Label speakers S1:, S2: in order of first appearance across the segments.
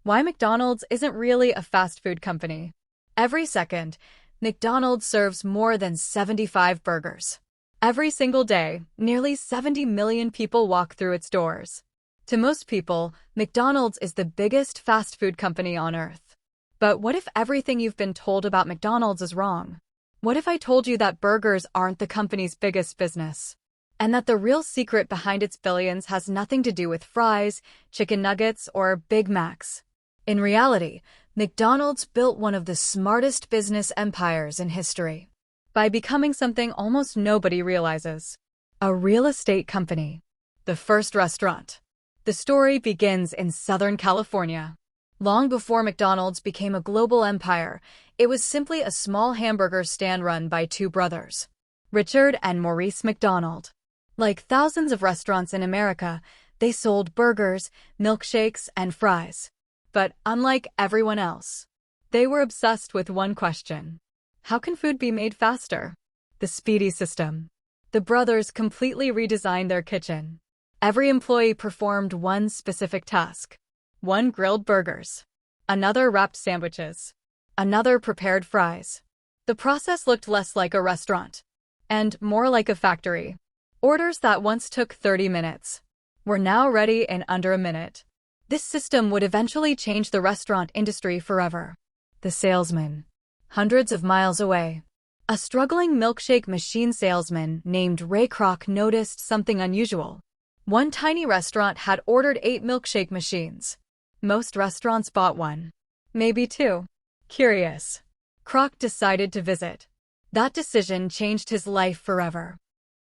S1: Why McDonald's isn't really a fast food company. Every second, McDonald's serves more than 75 burgers. Every single day, nearly 70 million people walk through its doors. To most people, McDonald's is the biggest fast food company on earth. But what if everything you've been told about McDonald's is wrong? What if I told you that burgers aren't the company's biggest business? And that the real secret behind its billions has nothing to do with fries, chicken nuggets, or Big Macs? In reality, McDonald's built one of the smartest business empires in history by becoming something almost nobody realizes: a real estate company. The first restaurant. The story begins in Southern California. Long before McDonald's became a global empire, it was simply a small hamburger stand run by two brothers, Richard and Maurice McDonald. Like thousands of restaurants in America, they sold burgers, milkshakes, and fries. But unlike everyone else, they were obsessed with one question: how can food be made faster? The speedy system. The brothers completely redesigned their kitchen. Every employee performed one specific task. One grilled burgers. Another wrapped sandwiches. Another prepared fries. The process looked less like a restaurant and more like a factory. Orders that once took 30 minutes were now ready in under a minute. This system would eventually change the restaurant industry forever. The salesman. Hundreds of miles away, a struggling milkshake machine salesman named Ray Kroc noticed something unusual. One tiny restaurant had ordered 8 milkshake machines. Most restaurants bought one, maybe 2. Curious, Kroc decided to visit. That decision changed his life forever.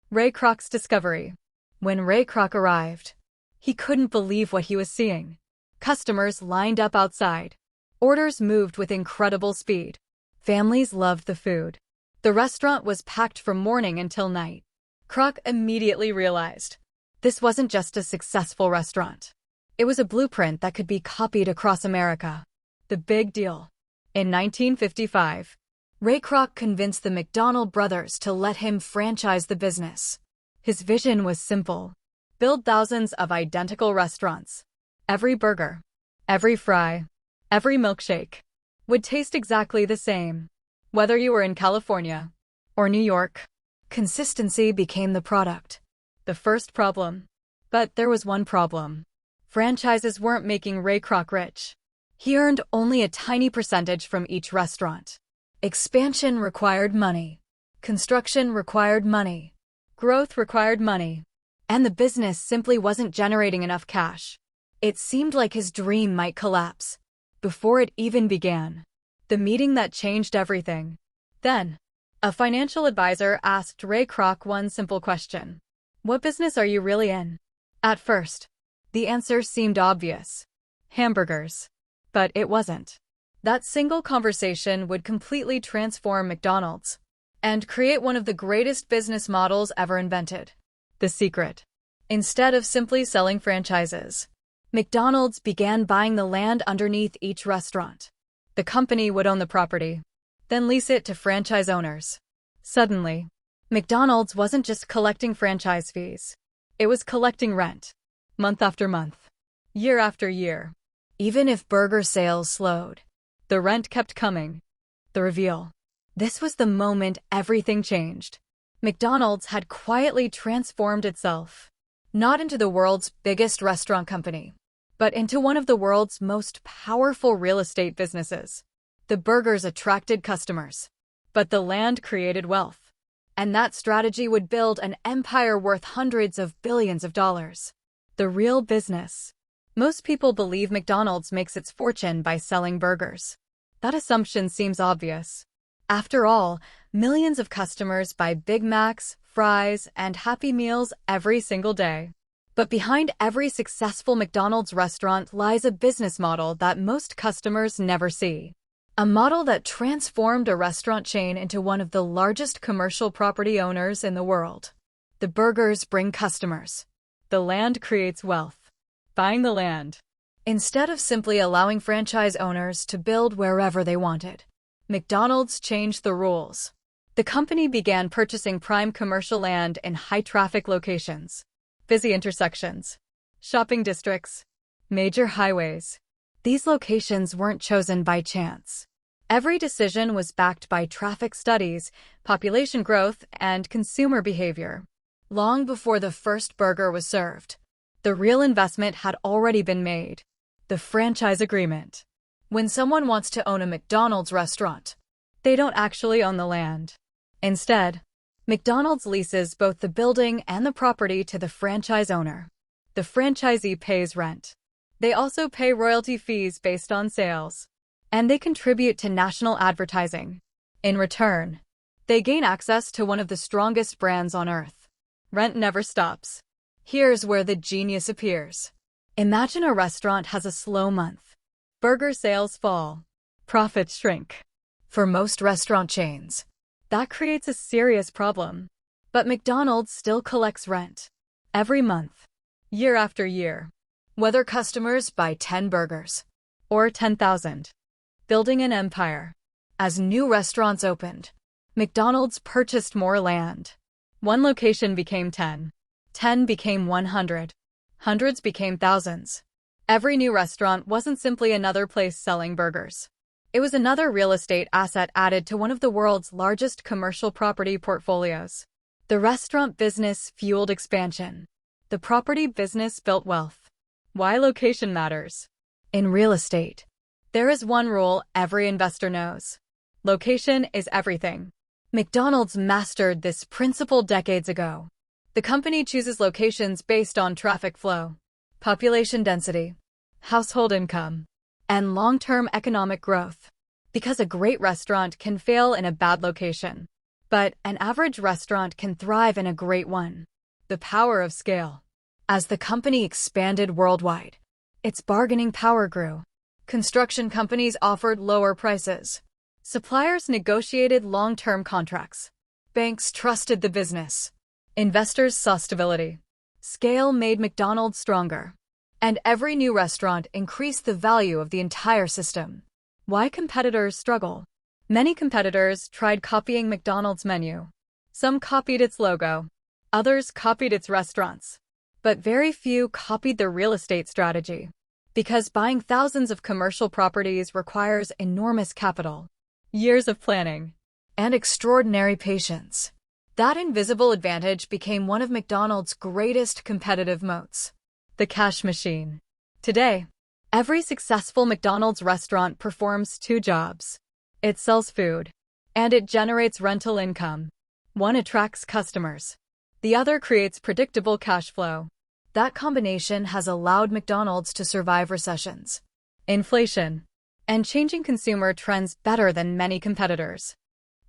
S1: Ray Kroc's discovery. When Ray Kroc arrived, he couldn't believe what he was seeing. Customers lined up outside. Orders moved with incredible speed. Families loved the food. The restaurant was packed from morning until night. Kroc immediately realized this wasn't just a successful restaurant. It was a blueprint that could be copied across America. The big deal. In 1955, Ray Kroc convinced the McDonald brothers to let him franchise the business. His vision was simple: build thousands of identical restaurants. Every burger, every fry, every milkshake would taste exactly the same. Whether you were in California or New York, consistency became the product. The first problem. But there was one problem. Franchises weren't making Ray Kroc rich. He earned only a tiny percentage from each restaurant. Expansion required money. Construction required money. Growth required money. And the business simply wasn't generating enough cash. It seemed like his dream might collapse before it even began. The meeting that changed everything. Then, a financial advisor asked Ray Kroc one simple question: what business are you really in? At first, the answer seemed obvious: hamburgers. But it wasn't. That single conversation would completely transform McDonald's and create one of the greatest business models ever invented. The secret. Instead of simply selling franchises, McDonald's began buying the land underneath each restaurant. The company would own the property, then lease it to franchise owners. Suddenly, McDonald's wasn't just collecting franchise fees. It was collecting rent, month after month, year after year. Even if burger sales slowed, the rent kept coming. The reveal. This was the moment everything changed. McDonald's had quietly transformed itself, not into the world's biggest restaurant company, but into one of the world's most powerful real estate businesses. The burgers attracted customers, but the land created wealth. And that strategy would build an empire worth hundreds of billions of dollars. The real business. Most people believe McDonald's makes its fortune by selling burgers. That assumption seems obvious. After all, millions of customers buy Big Macs, fries, and Happy Meals every single day. But behind every successful McDonald's restaurant lies a business model that most customers never see. A model that transformed a restaurant chain into one of the largest commercial property owners in the world. The burgers bring customers. The land creates wealth. Buying the land. Instead of simply allowing franchise owners to build wherever they wanted, McDonald's changed the rules. The company began purchasing prime commercial land in high-traffic locations, busy intersections, shopping districts, major highways. These locations weren't chosen by chance. Every decision was backed by traffic studies, population growth, and consumer behavior. Long before the first burger was served, the real investment had already been made: the franchise agreement. When someone wants to own a McDonald's restaurant, they don't actually own the land. Instead, McDonald's leases both the building and the property to the franchise owner. The franchisee pays rent. They also pay royalty fees based on sales, and they contribute to national advertising. In return, they gain access to one of the strongest brands on earth. Rent never stops. Here's where the genius appears. Imagine a restaurant has a slow month. Burger sales fall. Profits shrink. For most restaurant chains, that creates a serious problem. But McDonald's still collects rent. Every month, year after year. Whether customers buy 10 burgers or 10,000. Building an empire. As new restaurants opened, McDonald's purchased more land. One location became 10. 10 became 100. Hundreds became thousands. Every new restaurant wasn't simply another place selling burgers. It was another real estate asset added to one of the world's largest commercial property portfolios. The restaurant business fueled expansion. The property business built wealth. Why location matters. In real estate, there is one rule every investor knows. Location is everything. McDonald's mastered this principle decades ago. The company chooses locations based on traffic flow, population density, household income, and long-term economic growth. Because a great restaurant can fail in a bad location, but an average restaurant can thrive in a great one. The power of scale. As the company expanded worldwide, its bargaining power grew. Construction companies offered lower prices. Suppliers negotiated long-term contracts. Banks trusted the business. Investors saw stability. Scale made McDonald's stronger. And every new restaurant increased the value of the entire system. Why competitors struggle? Many competitors tried copying McDonald's menu. Some copied its logo. Others copied its restaurants. But very few copied the real estate strategy. Because buying thousands of commercial properties requires enormous capital, years of planning, and extraordinary patience. That invisible advantage became one of McDonald's greatest competitive moats. The cash machine. Today, every successful McDonald's restaurant performs two jobs. It sells food, and it generates rental income. One attracts customers. The other creates predictable cash flow. That combination has allowed McDonald's to survive recessions, inflation, and changing consumer trends better than many competitors.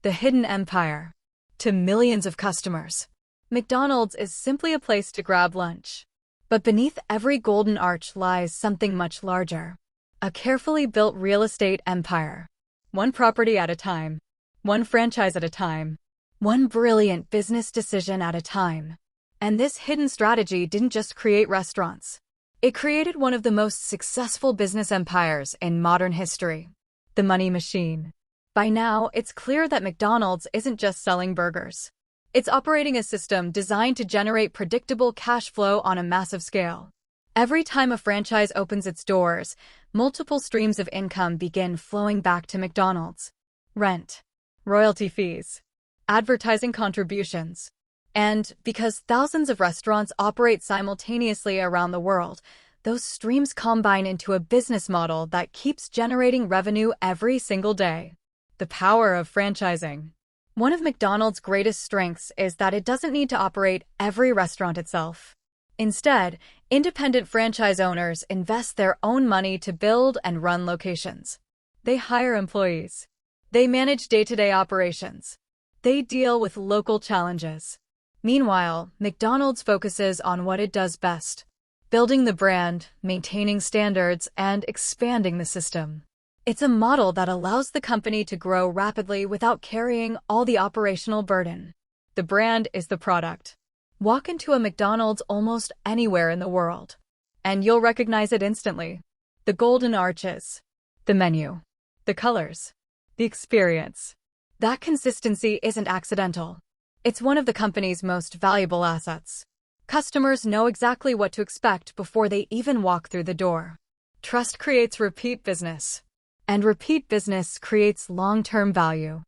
S1: The hidden empire. To millions of customers, McDonald's is simply a place to grab lunch. But beneath every golden arch lies something much larger. A carefully built real estate empire. One property at a time. One franchise at a time. One brilliant business decision at a time. And this hidden strategy didn't just create restaurants. It created one of the most successful business empires in modern history. The money machine. By now, it's clear that McDonald's isn't just selling burgers. It's operating a system designed to generate predictable cash flow on a massive scale. Every time a franchise opens its doors, multiple streams of income begin flowing back to McDonald's. Rent, royalty fees, advertising contributions. And because thousands of restaurants operate simultaneously around the world, those streams combine into a business model that keeps generating revenue every single day. The power of franchising. One of McDonald's greatest strengths is that it doesn't need to operate every restaurant itself. Instead, independent franchise owners invest their own money to build and run locations. They hire employees. They manage day-to-day operations. They deal with local challenges. Meanwhile, McDonald's focuses on what it does best: building the brand, maintaining standards, and expanding the system. It's a model that allows the company to grow rapidly without carrying all the operational burden. The brand is the product. Walk into a McDonald's almost anywhere in the world, and you'll recognize it instantly. The golden arches, the menu, the colors, the experience. That consistency isn't accidental. It's one of the company's most valuable assets. Customers know exactly what to expect before they even walk through the door. Trust creates repeat business, and repeat business creates long-term value.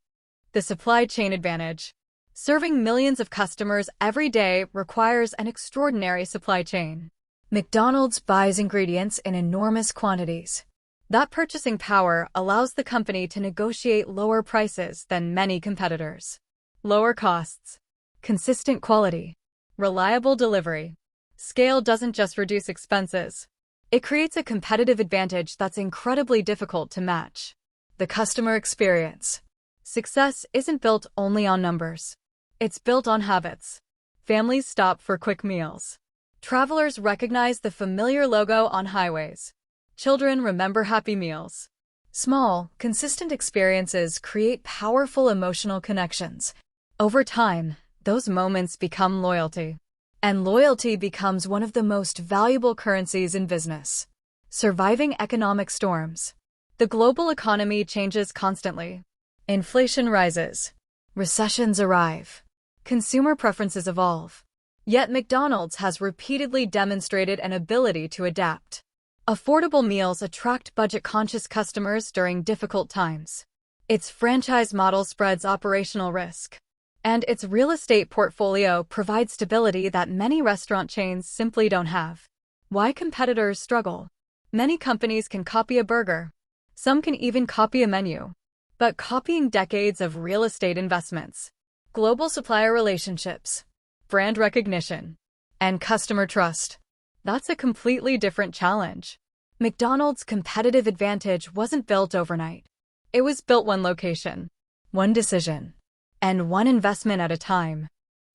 S1: The supply chain advantage. Serving millions of customers every day requires an extraordinary supply chain. McDonald's buys ingredients in enormous quantities. That purchasing power allows the company to negotiate lower prices than many competitors. Lower costs, consistent quality, reliable delivery. Scale doesn't just reduce expenses. It creates a competitive advantage that's incredibly difficult to match. The customer experience. Success isn't built only on numbers. It's built on habits. Families stop for quick meals. Travelers recognize the familiar logo on highways. Children remember Happy Meals. Small, consistent experiences create powerful emotional connections. Over time, those moments become loyalty. And loyalty becomes one of the most valuable currencies in business. Surviving economic storms. The global economy changes constantly. Inflation rises. Recessions arrive. Consumer preferences evolve. Yet McDonald's has repeatedly demonstrated an ability to adapt. Affordable meals attract budget-conscious customers during difficult times. Its franchise model spreads operational risk. And its real estate portfolio provides stability that many restaurant chains simply don't have. Why competitors struggle? Many companies can copy a burger. Some can even copy a menu. But copying decades of real estate investments, global supplier relationships, brand recognition, and customer trust, that's a completely different challenge. McDonald's competitive advantage wasn't built overnight. It was built one location, one decision, and one investment at a time.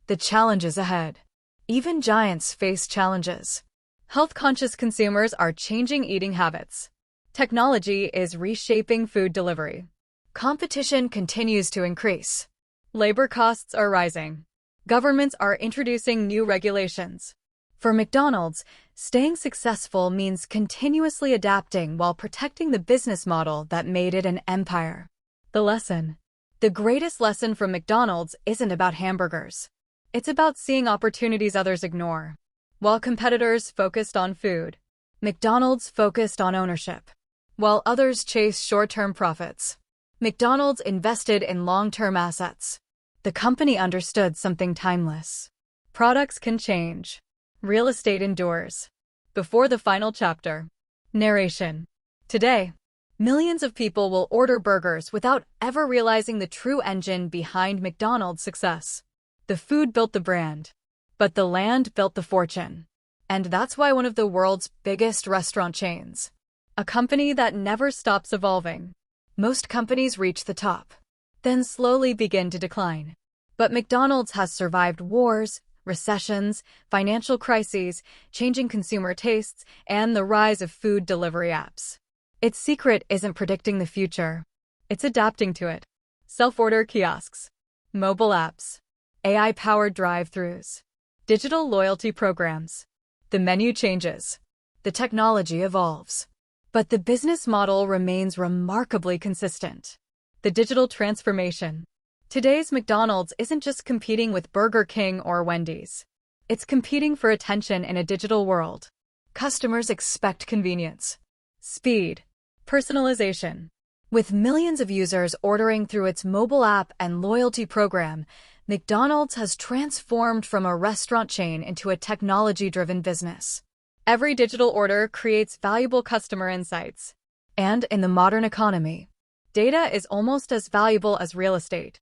S1: The challenges ahead. Even giants face challenges. Health-conscious consumers are changing eating habits. Technology is reshaping food delivery. Competition continues to increase. Labor costs are rising. Governments are introducing new regulations. For McDonald's, staying successful means continuously adapting while protecting the business model that made it an empire. The lesson. The greatest lesson from McDonald's isn't about hamburgers. It's about seeing opportunities others ignore. While competitors focused on food, McDonald's focused on ownership. While others chased short-term profits, McDonald's invested in long-term assets. The company understood something timeless. Products can change. Real estate endures. Before the final chapter. Narration. Today, millions of people will order burgers without ever realizing the true engine behind McDonald's success. The food built the brand, but the land built the fortune. And that's why one of the world's biggest restaurant chains, a company that never stops evolving. Most companies reach the top, then slowly begin to decline. But McDonald's has survived wars, recessions, financial crises, changing consumer tastes, and the rise of food delivery apps. Its secret isn't predicting the future. It's adapting to it. Self-order kiosks, mobile apps, AI-powered drive-thrus, digital loyalty programs. The menu changes. The technology evolves. But the business model remains remarkably consistent. The digital transformation. Today's McDonald's isn't just competing with Burger King or Wendy's. It's competing for attention in a digital world. Customers expect convenience, speed, personalization. With millions of users ordering through its mobile app and loyalty program, McDonald's has transformed from a restaurant chain into a technology-driven business. Every digital order creates valuable customer insights. And in the modern economy, data is almost as valuable as real estate.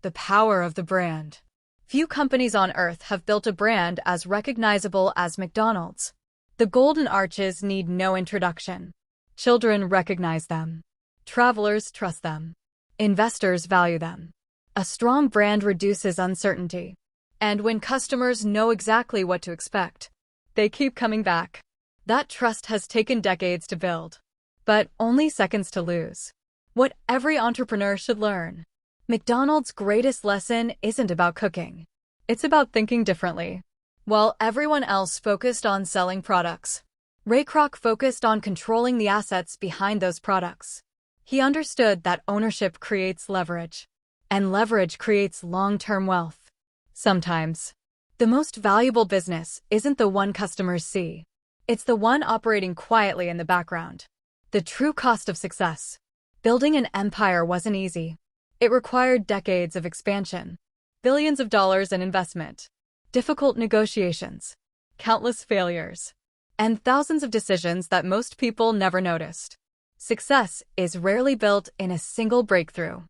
S1: The power of the brand. Few companies on earth have built a brand as recognizable as McDonald's. The golden arches need no introduction. Children recognize them. Travelers trust them. Investors value them. A strong brand reduces uncertainty. And when customers know exactly what to expect, they keep coming back. That trust has taken decades to build, but only seconds to lose. What every entrepreneur should learn. McDonald's greatest lesson isn't about cooking. It's about thinking differently. While everyone else focused on selling products, Ray Kroc focused on controlling the assets behind those products. He understood that ownership creates leverage, and leverage creates long-term wealth. Sometimes, the most valuable business isn't the one customers see. It's the one operating quietly in the background. The true cost of success. Building an empire wasn't easy. It required decades of expansion, billions of dollars in investment, difficult negotiations, countless failures, and thousands of decisions that most people never noticed. Success is rarely built in a single breakthrough.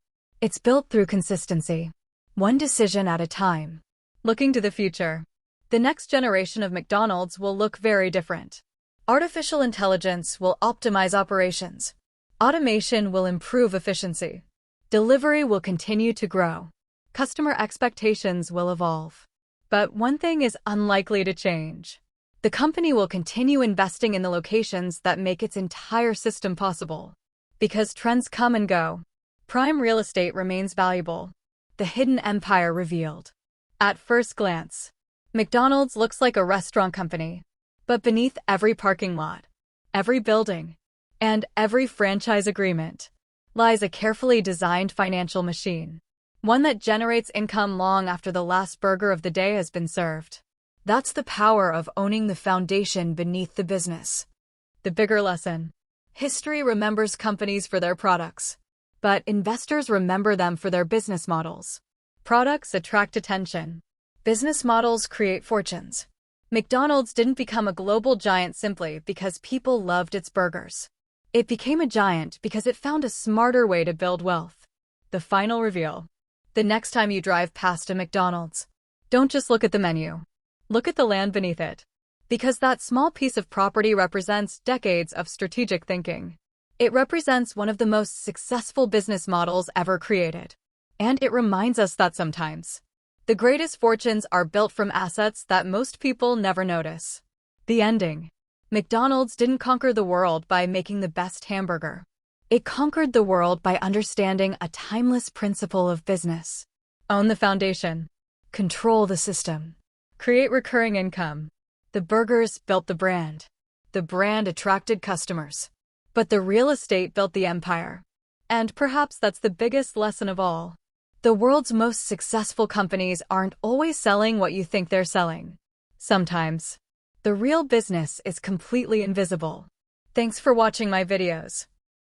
S1: It's built through consistency, one decision at a time. Looking to the future, the next generation of McDonald's will look very different. Artificial intelligence will optimize operations. Automation will improve efficiency. Delivery will continue to grow. Customer expectations will evolve. But one thing is unlikely to change. The company will continue investing in the locations that make its entire system possible. Because trends come and go, prime real estate remains valuable. The hidden empire revealed. At first glance, McDonald's looks like a restaurant company. But beneath every parking lot, every building, and every franchise agreement lies a carefully designed financial machine. One that generates income long after the last burger of the day has been served. That's the power of owning the foundation beneath the business. The bigger lesson. History remembers companies for their products, but investors remember them for their business models. Products attract attention. Business models create fortunes. McDonald's didn't become a global giant simply because people loved its burgers. It became a giant because it found a smarter way to build wealth. The final reveal. The next time you drive past a McDonald's, don't just look at the menu. Look at the land beneath it. Because that small piece of property represents decades of strategic thinking. It represents one of the most successful business models ever created. And it reminds us that sometimes the greatest fortunes are built from assets that most people never notice. The ending. McDonald's didn't conquer the world by making the best hamburger. It conquered the world by understanding a timeless principle of business. Own the foundation. Control the system. Create recurring income. The burgers built the brand. The brand attracted customers. But the real estate built the empire. And perhaps that's the biggest lesson of all. The world's most successful companies aren't always selling what you think they're selling. Sometimes, the real business is completely invisible. Thanks for watching my videos.